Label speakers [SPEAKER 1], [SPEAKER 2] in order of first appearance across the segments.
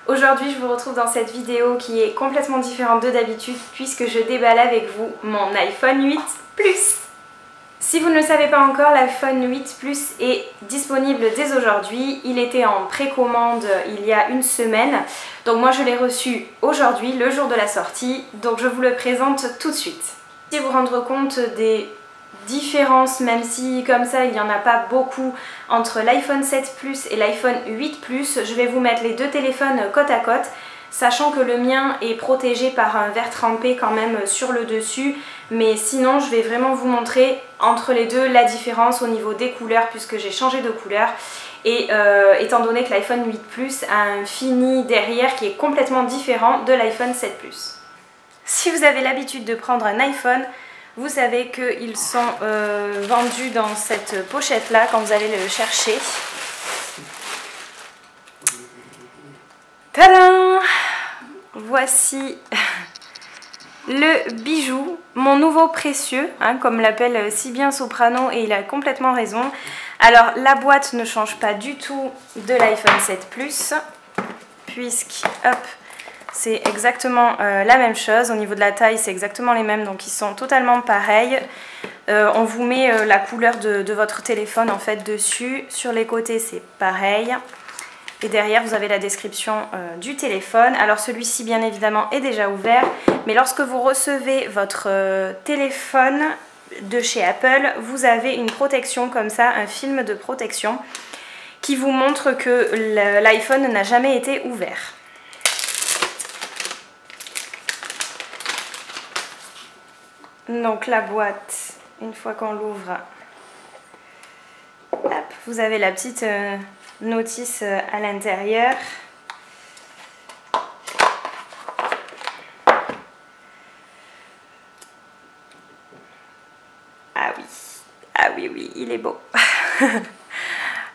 [SPEAKER 1] Aujourd'hui je vous retrouve dans cette vidéo qui est complètement différente de d'habitude puisque je déballe avec vous mon iPhone 8 Plus. Si vous ne le savez pas encore, l'iPhone 8 Plus est disponible dès aujourd'hui. Il était en précommande il y a une semaine. Donc moi je l'ai reçu aujourd'hui, le jour de la sortie. Donc je vous le présente tout de suite. Si vous rendre compte des différences, même si comme ça il n'y en a pas beaucoup entre l'iPhone 7 Plus et l'iPhone 8 Plus, je vais vous mettre les deux téléphones côte à côte, sachant que le mien est protégé par un verre trempé quand même sur le dessus, mais sinon je vais vraiment vous montrer entre les deux la différence au niveau des couleurs puisque j'ai changé de couleur et étant donné que l'iPhone 8 Plus a un fini derrière qui est complètement différent de l'iPhone 7 Plus. Si vous avez l'habitude de prendre un iPhone, vous savez qu'ils sont vendus dans cette pochette là quand vous allez le chercher. Tadam! Voici le bijou, mon nouveau précieux, hein, comme l'appelle si bien Soprano, et il a complètement raison. Alors la boîte ne change pas du tout de l'iPhone 7 Plus, puisque hop, c'est exactement la même chose. Au niveau de la taille, c'est exactement les mêmes, donc ils sont totalement pareils. On vous met la couleur de votre téléphone en fait dessus. Sur les côtés, c'est pareil. Et derrière, vous avez la description du téléphone. Alors celui-ci, bien évidemment, est déjà ouvert. Mais lorsque vous recevez votre téléphone de chez Apple, vous avez une protection comme ça, un film de protection qui vous montre que l'iPhone n'a jamais été ouvert. Donc la boîte, une fois qu'on l'ouvre, vous avez la petite notice à l'intérieur. Ah oui, il est beau.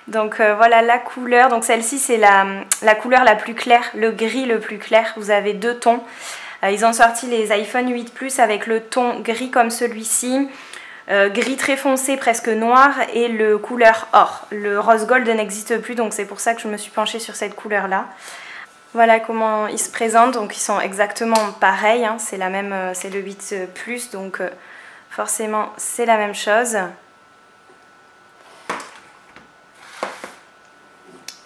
[SPEAKER 1] Donc voilà la couleur. Donc celle-ci c'est la couleur la plus claire, le gris le plus clair. Vous avez deux tons. Ils ont sorti les iPhone 8 Plus avec le ton gris comme celui-ci, gris très foncé, presque noir, et le couleur or. Le rose gold n'existe plus, donc c'est pour ça que je me suis penchée sur cette couleur-là. Voilà comment ils se présentent, donc ils sont exactement pareils, hein. C'est le 8 Plus, donc forcément c'est la même chose.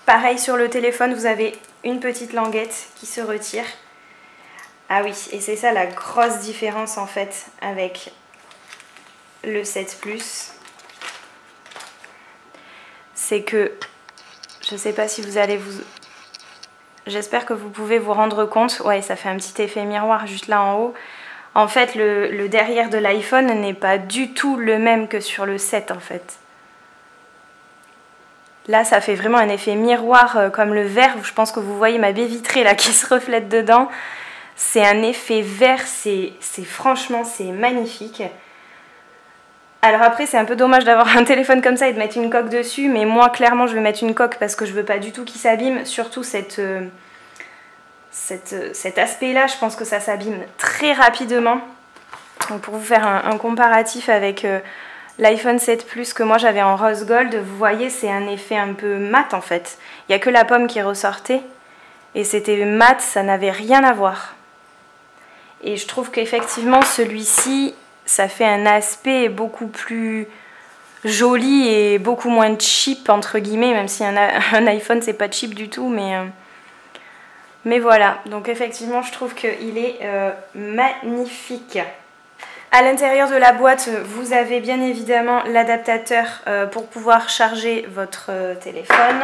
[SPEAKER 1] Pareil sur le téléphone, vous avez une petite languette qui se retire. Ah oui, et c'est ça la grosse différence en fait avec le 7 Plus. C'est que, je sais pas si vous allez vous... J'espère que vous pouvez vous rendre compte. Ouais, ça fait un petit effet miroir juste là en haut. En fait, le derrière de l'iPhone n'est pas du tout le même que sur le 7 en fait. Là, ça fait vraiment un effet miroir comme le verre. Je pense que vous voyez ma baie vitrée là qui se reflète dedans. C'est un effet vert, franchement, c'est magnifique. Alors après, c'est un peu dommage d'avoir un téléphone comme ça et de mettre une coque dessus, mais moi, clairement, je vais mettre une coque parce que je veux pas du tout qu'il s'abîme. Surtout cet aspect-là, je pense que ça s'abîme très rapidement. Donc pour vous faire un comparatif avec l'iPhone 7 Plus que moi j'avais en rose gold, vous voyez, c'est un effet un peu mat en fait. Il n'y a que la pomme qui ressortait et c'était mat, ça n'avait rien à voir. Et je trouve qu'effectivement celui-ci, ça fait un aspect beaucoup plus joli et beaucoup moins cheap entre guillemets, même si un iPhone c'est pas cheap du tout, mais voilà. Donc effectivement je trouve qu'il est magnifique. À l'intérieur de la boîte, vous avez bien évidemment l'adaptateur pour pouvoir charger votre téléphone,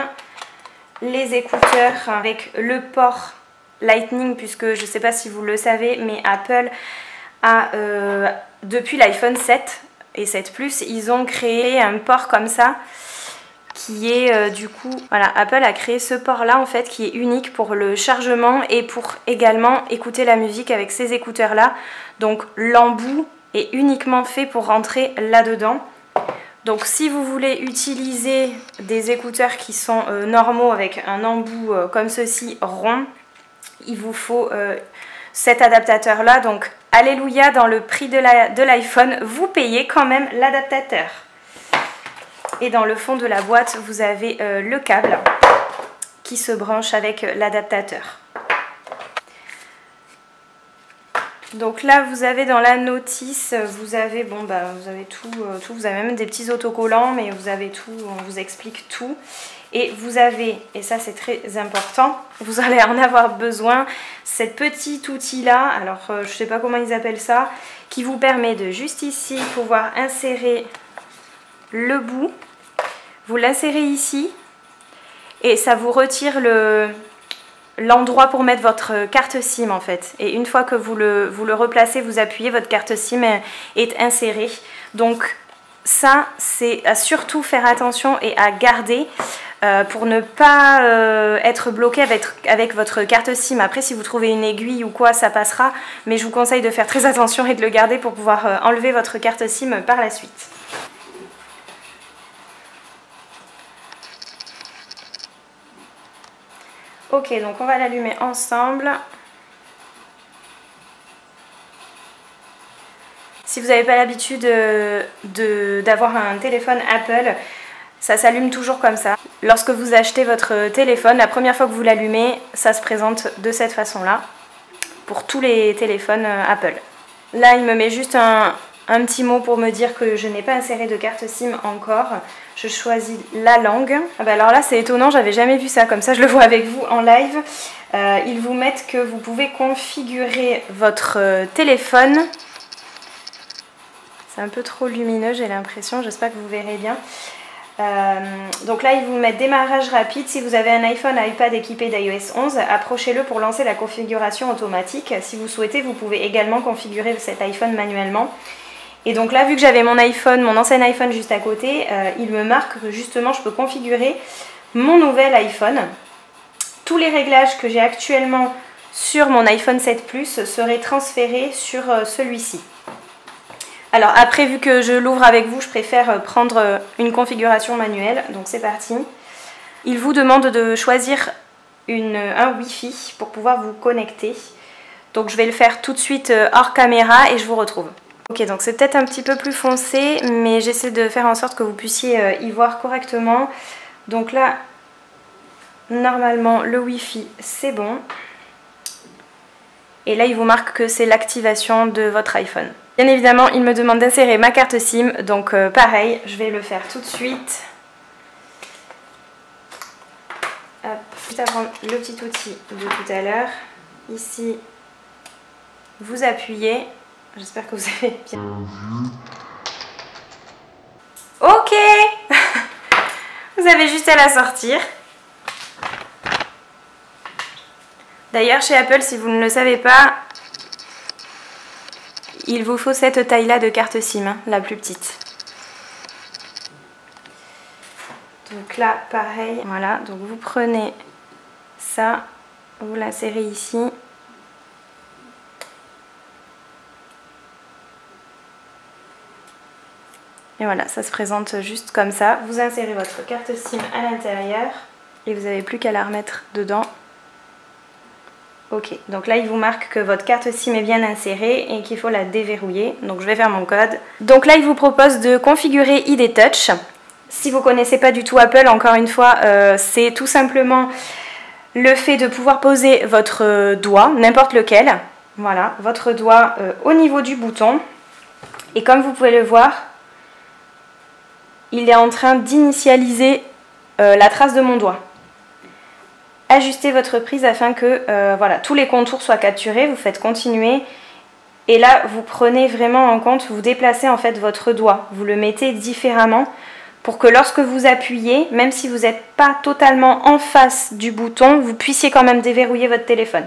[SPEAKER 1] les écouteurs avec le port Lightning, puisque je ne sais pas si vous le savez, mais Apple a, depuis l'iPhone 7 et 7 Plus, ils ont créé un port comme ça, qui est du coup, voilà, Apple a créé ce port là en fait, qui est unique pour le chargement et pour également écouter la musique avec ces écouteurs là. Donc l'embout est uniquement fait pour rentrer là-dedans. Donc si vous voulez utiliser des écouteurs qui sont normaux avec un embout comme ceci rond, il vous faut cet adaptateur là. Donc alléluia, dans le prix de l'iPhone, vous payez quand même l'adaptateur. Et dans le fond de la boîte, vous avez le câble qui se branche avec l'adaptateur. Donc là vous avez dans la notice, vous avez tout, vous avez même des petits autocollants, mais vous avez tout, on vous explique tout. Et vous avez, et ça c'est très important, vous allez en avoir besoin, cet petit outil là, alors je ne sais pas comment ils appellent ça, qui vous permet de juste ici pouvoir insérer le bout. Vous l'insérez ici et ça vous retire l'endroit pour mettre votre carte SIM en fait. Et une fois que vous le replacez, vous appuyez, votre carte SIM est insérée. Donc ça, c'est à surtout faire attention et à garder pour ne pas être bloqué avec votre carte SIM. Après, si vous trouvez une aiguille ou quoi, ça passera. Mais je vous conseille de faire très attention et de le garder pour pouvoir enlever votre carte SIM par la suite. Ok, donc on va l'allumer ensemble. Si vous n'avez pas l'habitude d'avoir un téléphone Apple, ça s'allume toujours comme ça. Lorsque vous achetez votre téléphone, la première fois que vous l'allumez, ça se présente de cette façon-là pour tous les téléphones Apple. Là, il me met juste un petit mot pour me dire que je n'ai pas inséré de carte SIM encore. Je choisis la langue. Ah bah alors là, c'est étonnant, j'avais jamais vu ça. Comme ça, je le vois avec vous en live. Ils vous mettent que vous pouvez configurer votre téléphone. C'est un peu trop lumineux, j'ai l'impression. J'espère que vous verrez bien. Donc là, ils vous mettent démarrage rapide. Si vous avez un iPhone, iPad équipé d'iOS 11, approchez-le pour lancer la configuration automatique. Si vous souhaitez, vous pouvez également configurer cet iPhone manuellement. Et donc là, vu que j'avais mon ancien iPhone juste à côté, il me marque que justement je peux configurer mon nouvel iPhone. Tous les réglages que j'ai actuellement sur mon iPhone 7 Plus seraient transférés sur celui-ci. Alors après, vu que je l'ouvre avec vous, je préfère prendre une configuration manuelle. Donc c'est parti. Il vous demande de choisir un Wi-Fi pour pouvoir vous connecter. Donc je vais le faire tout de suite hors caméra et je vous retrouve. Ok, donc c'est peut-être un petit peu plus foncé, mais j'essaie de faire en sorte que vous puissiez y voir correctement. Donc là, normalement, le Wi-Fi, c'est bon. Et là, il vous marque que c'est l'activation de votre iPhone. Bien évidemment, il me demande d'insérer ma carte SIM, donc pareil, je vais le faire tout de suite. Hop, juste avant le petit outil de tout à l'heure. Ici, vous appuyez. J'espère que vous avez bien... Ok. Vous avez juste à la sortir. D'ailleurs, chez Apple, si vous ne le savez pas, il vous faut cette taille-là de carte SIM, hein, la plus petite. Donc là, pareil, voilà. Donc vous prenez ça, vous l'insérez ici. Et voilà, ça se présente juste comme ça. Vous insérez votre carte SIM à l'intérieur et vous n'avez plus qu'à la remettre dedans. Ok, donc là il vous marque que votre carte SIM est bien insérée et qu'il faut la déverrouiller. Donc je vais faire mon code. Donc là il vous propose de configurer ID Touch. Si vous ne connaissez pas du tout Apple, encore une fois, c'est tout simplement le fait de pouvoir poser votre doigt, n'importe lequel. Voilà, votre doigt au niveau du bouton. Et comme vous pouvez le voir, il est en train d'initialiser la trace de mon doigt. Ajustez votre prise afin que voilà, tous les contours soient capturés. Vous faites continuer. Et là, vous prenez vraiment en compte, vous déplacez en fait votre doigt. Vous le mettez différemment pour que lorsque vous appuyez, même si vous n'êtes pas totalement en face du bouton, vous puissiez quand même déverrouiller votre téléphone.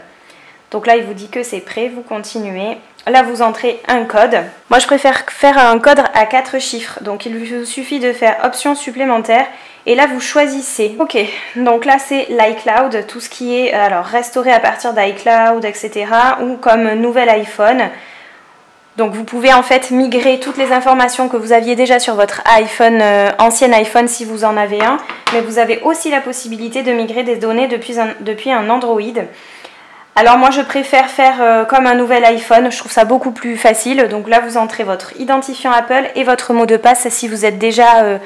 [SPEAKER 1] Donc là, il vous dit que c'est prêt, vous continuez. Là, vous entrez un code. Moi, je préfère faire un code à 4 chiffres. Donc, il vous suffit de faire option supplémentaire. Et là, vous choisissez. Ok, donc là, c'est l'iCloud. Tout ce qui est alors restauré à partir d'iCloud, etc. Ou comme nouvel iPhone. Donc, vous pouvez en fait migrer toutes les informations que vous aviez déjà sur votre iPhone, ancien iPhone si vous en avez un. Mais vous avez aussi la possibilité de migrer des données depuis un Android. Alors moi je préfère faire comme un nouvel iPhone, je trouve ça beaucoup plus facile. Donc là vous entrez votre identifiant Apple et votre mot de passe si vous êtes déjà,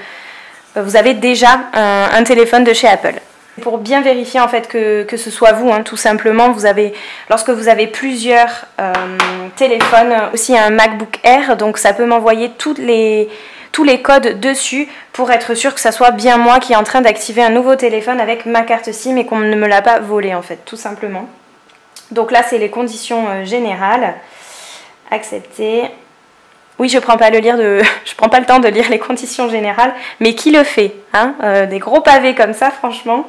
[SPEAKER 1] vous avez déjà un téléphone de chez Apple. Pour bien vérifier en fait que ce soit vous, hein, tout simplement, lorsque vous avez plusieurs téléphones, aussi un MacBook Air, donc ça peut m'envoyer tous les codes dessus pour être sûr que ça soit bien moi qui est en train d'activer un nouveau téléphone avec ma carte SIM et qu'on ne me l'a pas volé en fait, tout simplement. Donc là c'est les conditions générales. Accepter. Oui, je prends pas le temps de lire les conditions générales, mais qui le fait, hein, des gros pavés comme ça, franchement.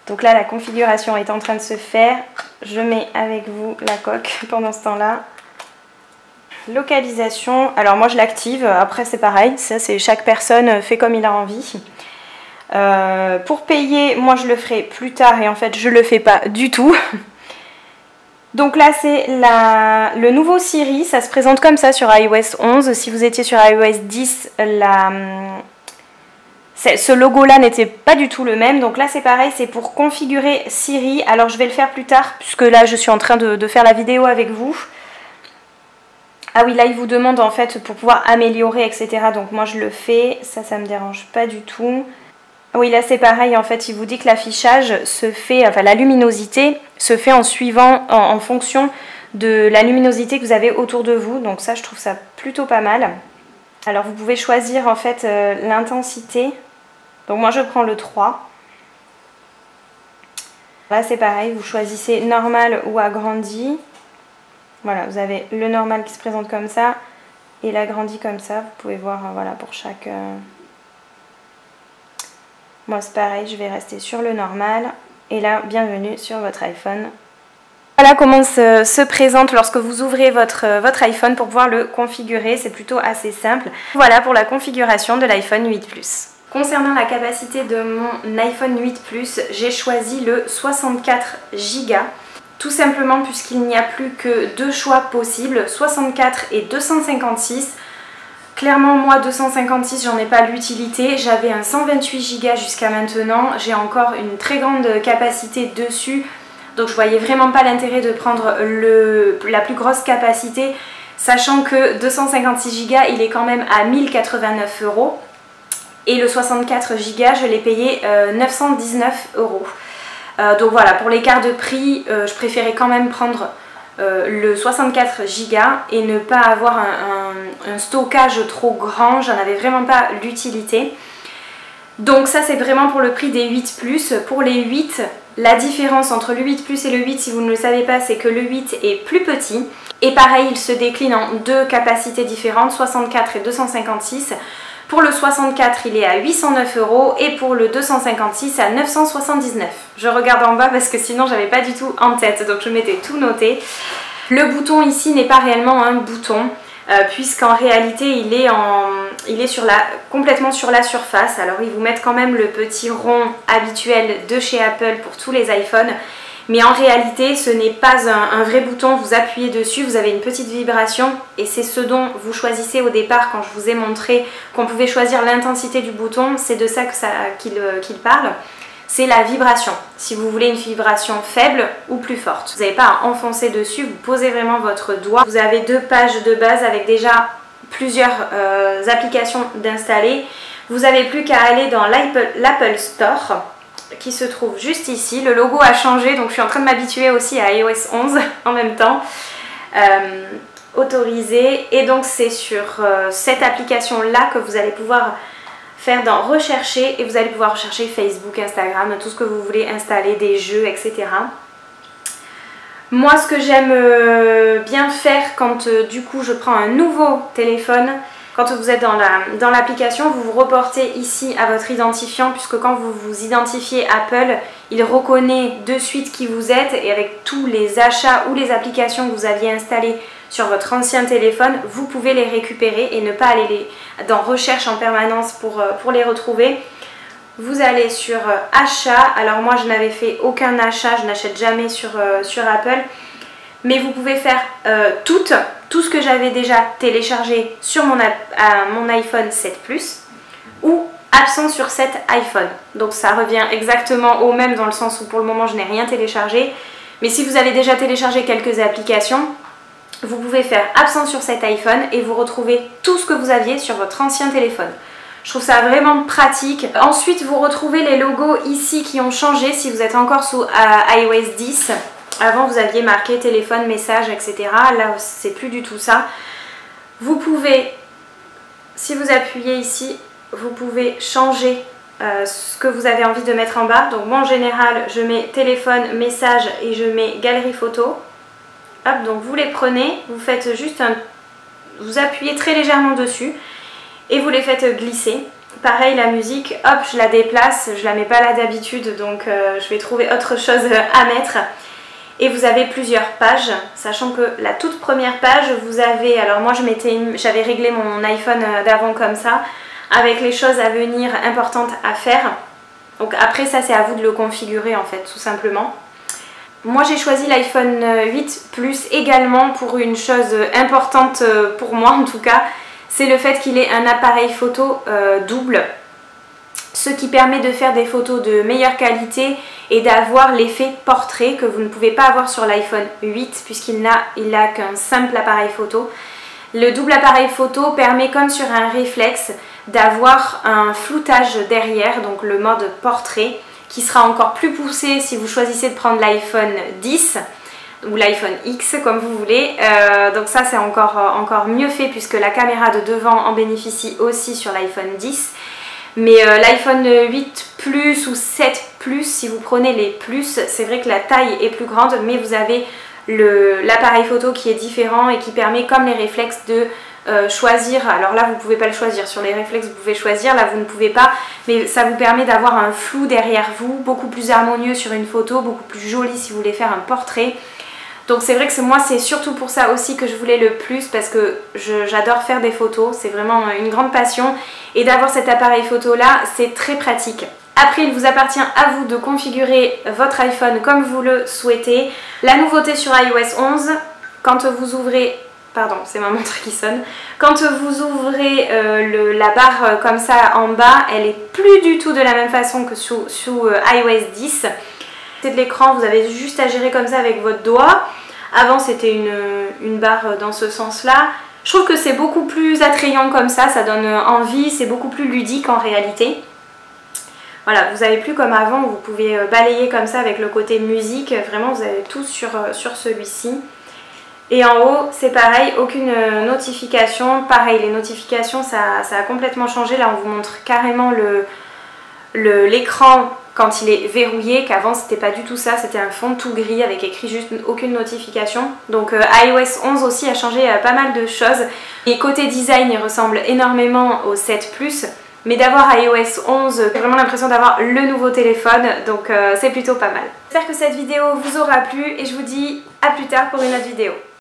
[SPEAKER 1] Donc là, la configuration est en train de se faire. Je mets avec vous la coque pendant ce temps-là. Localisation. Alors moi, je l'active. Après, c'est pareil. Ça, c'est chaque personne fait comme il a envie. Pour payer, moi, je le ferai plus tard et en fait, je le fais pas du tout. Donc là, c'est le nouveau Siri. Ça se présente comme ça sur iOS 11. Si vous étiez sur iOS 10, ce logo-là n'était pas du tout le même. Donc là, c'est pareil, c'est pour configurer Siri. Alors, je vais le faire plus tard, puisque là, je suis en train de faire la vidéo avec vous. Ah oui, là, il vous demande, en fait, pour pouvoir améliorer, etc. Donc, moi, je le fais. Ça me dérange pas du tout. Oui, là, c'est pareil. En fait, il vous dit que l'affichage se fait... Enfin, la luminosité se fait en fonction de la luminosité que vous avez autour de vous. Donc ça, je trouve ça plutôt pas mal. Alors, vous pouvez choisir, en fait, l'intensité. Donc moi je prends le 3. Là c'est pareil, vous choisissez normal ou agrandi. Voilà, vous avez le normal qui se présente comme ça et l'agrandi comme ça. Vous pouvez voir, voilà, pour chaque... Moi c'est pareil, je vais rester sur le normal. Et là, bienvenue sur votre iPhone. Voilà comment se présente lorsque vous ouvrez votre iPhone pour pouvoir le configurer. C'est plutôt assez simple. Voilà pour la configuration de l'iPhone 8 Plus. Concernant la capacité de mon iPhone 8 Plus, j'ai choisi le 64 Go. Tout simplement puisqu'il n'y a plus que deux choix possibles, 64 et 256. Clairement, moi, 256, j'en ai pas l'utilité. J'avais un 128 Go jusqu'à maintenant. J'ai encore une très grande capacité dessus. Donc je voyais vraiment pas l'intérêt de prendre la plus grosse capacité. Sachant que 256 Go, il est quand même à 1089 €. Et le 64 Go, je l'ai payé 919 €. Donc voilà, pour l'écart de prix, je préférais quand même prendre le 64 Go et ne pas avoir un stockage trop grand. J'en avais vraiment pas l'utilité. Donc ça, c'est vraiment pour le prix des 8 Plus. Pour les 8, la différence entre le 8 Plus et le 8, si vous ne le savez pas, c'est que le 8 est plus petit. Et pareil, il se décline en deux capacités différentes, 64 et 256. Pour le 64, il est à 809 € et pour le 256 à 979. Je regarde en bas parce que sinon j'avais pas du tout en tête, donc je m'étais tout noté. Le bouton ici n'est pas réellement un bouton, puisqu'en réalité il est complètement sur la surface. Alors ils vous mettent quand même le petit rond habituel de chez Apple pour tous les iPhones. Mais en réalité, ce n'est pas un vrai bouton, vous appuyez dessus, vous avez une petite vibration et c'est ce dont vous choisissez au départ quand je vous ai montré qu'on pouvait choisir l'intensité du bouton, c'est de ça qu'il parle. C'est la vibration, si vous voulez une vibration faible ou plus forte. Vous n'avez pas à enfoncer dessus, vous posez vraiment votre doigt. Vous avez deux pages de base avec déjà plusieurs applications d'installer. Vous n'avez plus qu'à aller dans l'Apple Store, qui se trouve juste ici. Le logo a changé, donc je suis en train de m'habituer aussi à iOS 11 en même temps. Autoriser, et donc c'est sur cette application là que vous allez pouvoir faire dans rechercher et vous allez pouvoir rechercher Facebook, Instagram, tout ce que vous voulez installer, des jeux, etc. Moi, ce que j'aime bien faire quand du coup je prends un nouveau téléphone, quand vous êtes dans l'application, vous vous reportez ici à votre identifiant, puisque quand vous vous identifiez Apple, il reconnaît de suite qui vous êtes, et avec tous les achats ou les applications que vous aviez installées sur votre ancien téléphone, vous pouvez les récupérer et ne pas aller dans recherche en permanence pour les retrouver. Vous allez sur achat. Alors moi je n'avais fait aucun achat, je n'achète jamais sur Apple. Mais vous pouvez faire tout ce que j'avais déjà téléchargé sur mon iPhone 7 Plus ou absent sur cet iPhone. Donc ça revient exactement au même dans le sens où pour le moment je n'ai rien téléchargé. Mais si vous avez déjà téléchargé quelques applications, vous pouvez faire absent sur cet iPhone et vous retrouvez tout ce que vous aviez sur votre ancien téléphone. Je trouve ça vraiment pratique. Ensuite, vous retrouvez les logos ici qui ont changé si vous êtes encore sous iOS 10. Avant, vous aviez marqué téléphone, message, etc. Là, c'est plus du tout ça. Vous pouvez, si vous appuyez ici, vous pouvez changer ce que vous avez envie de mettre en bas. Donc moi, en général, je mets téléphone, message et je mets galerie photo. Hop, donc vous les prenez, vous faites juste vous appuyez très légèrement dessus et vous les faites glisser. Pareil, la musique, hop, je la déplace, je la mets pas là d'habitude, donc je vais trouver autre chose à mettre. Et vous avez plusieurs pages, sachant que la toute première page, vous avez, alors moi j'avais réglé mon iPhone d'avant comme ça, avec les choses à venir importantes à faire. Donc après ça c'est à vous de le configurer en fait, tout simplement. Moi j'ai choisi l'iPhone 8 Plus également pour une chose importante pour moi en tout cas, c'est le fait qu'il ait un appareil photo double, ce qui permet de faire des photos de meilleure qualité et d'avoir l'effet portrait que vous ne pouvez pas avoir sur l'iPhone 8 puisqu'il n'a qu'un simple appareil photo. Le double appareil photo permet, comme sur un réflexe, d'avoir un floutage derrière, donc le mode portrait, qui sera encore plus poussé si vous choisissez de prendre l'iPhone 10 ou l'iPhone X comme vous voulez. Donc ça c'est encore mieux fait puisque la caméra de devant en bénéficie aussi sur l'iPhone 10. Mais l'iPhone 8 Plus ou 7 Plus, si vous prenez les Plus, c'est vrai que la taille est plus grande, mais vous avez l'appareil photo qui est différent et qui permet, comme les réflexes, de choisir. Alors là vous ne pouvez pas le choisir, sur les réflexes vous pouvez choisir, là vous ne pouvez pas, mais ça vous permet d'avoir un flou derrière vous, beaucoup plus harmonieux sur une photo, beaucoup plus joli si vous voulez faire un portrait. Donc c'est vrai que moi c'est surtout pour ça aussi que je voulais le Plus, parce que j'adore faire des photos, c'est vraiment une grande passion, et d'avoir cet appareil photo là c'est très pratique. Après il vous appartient à vous de configurer votre iPhone comme vous le souhaitez. La nouveauté sur iOS 11, quand vous ouvrez, pardon c'est ma montre qui sonne, quand vous ouvrez la barre comme ça en bas, elle est plus du tout de la même façon que sous iOS 10. C'est de l'écran, vous avez juste à gérer comme ça avec votre doigt. Avant c'était une barre dans ce sens là. Je trouve que c'est beaucoup plus attrayant comme ça donne envie, c'est beaucoup plus ludique en réalité. Voilà, vous n'avez plus comme avant où vous pouvez balayer comme ça avec le côté musique, vraiment vous avez tout sur celui-ci. Et en haut c'est pareil, aucune notification, pareil les notifications ça a complètement changé, là on vous montre carrément l'écran quand il est verrouillé, qu'avant c'était pas du tout ça, c'était un fond tout gris avec écrit juste aucune notification. Donc iOS 11 aussi a changé pas mal de choses. Et côté design il ressemble énormément au 7 Plus, mais d'avoir iOS 11, j'ai vraiment l'impression d'avoir le nouveau téléphone, donc c'est plutôt pas mal. J'espère que cette vidéo vous aura plu et je vous dis à plus tard pour une autre vidéo.